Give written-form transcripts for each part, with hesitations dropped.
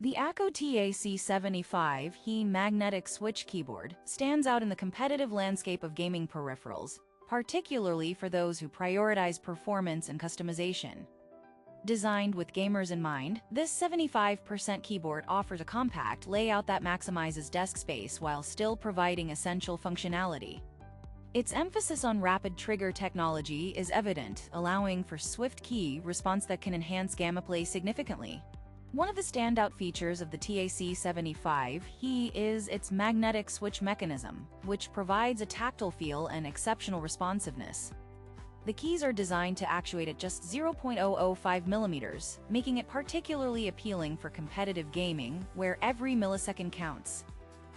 The Akko Tac75 He magnetic switch keyboard stands out in the competitive landscape of gaming peripherals, particularly for those who prioritize performance and customization. Designed with gamers in mind, this 75% keyboard offers a compact layout that maximizes desk space while still providing essential functionality. Its emphasis on rapid trigger technology is evident, allowing for swift key response that can enhance gameplay significantly. One of the standout features of the Tac75 He is its magnetic switch mechanism, which provides a tactile feel and exceptional responsiveness. The keys are designed to actuate at just 0.005 millimeters, making it particularly appealing for competitive gaming, where every millisecond counts.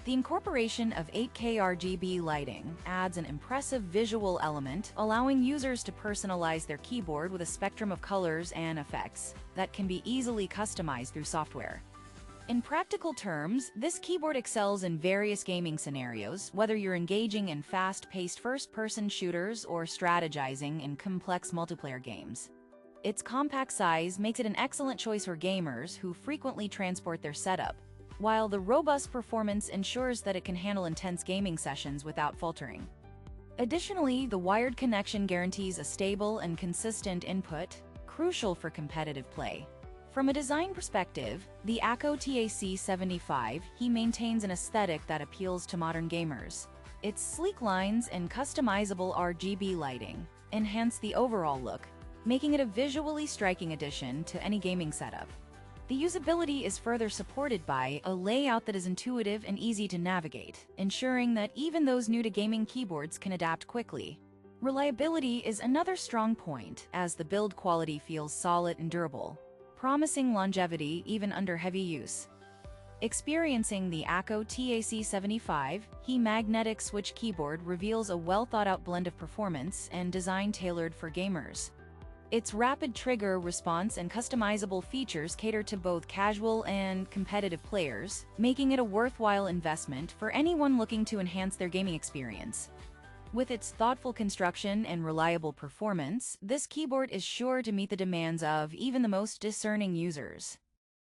The incorporation of 8K RGB lighting adds an impressive visual element, allowing users to personalize their keyboard with a spectrum of colors and effects that can be easily customized through software. In practical terms, this keyboard excels in various gaming scenarios, whether you're engaging in fast-paced first-person shooters or strategizing in complex multiplayer games. Its compact size makes it an excellent choice for gamers who frequently transport their setup, while the robust performance ensures that it can handle intense gaming sessions without faltering. Additionally, the wired connection guarantees a stable and consistent input, crucial for competitive play. From a design perspective, the Akko Tac75 He maintains an aesthetic that appeals to modern gamers. Its sleek lines and customizable RGB lighting enhance the overall look, making it a visually striking addition to any gaming setup. The usability is further supported by a layout that is intuitive and easy to navigate, ensuring that even those new to gaming keyboards can adapt quickly. Reliability is another strong point, as the build quality feels solid and durable, promising longevity even under heavy use. Experiencing the Akko Tac75 He magnetic switch keyboard reveals a well-thought-out blend of performance and design tailored for gamers. Its rapid trigger response and customizable features cater to both casual and competitive players, making it a worthwhile investment for anyone looking to enhance their gaming experience. With its thoughtful construction and reliable performance, this keyboard is sure to meet the demands of even the most discerning users.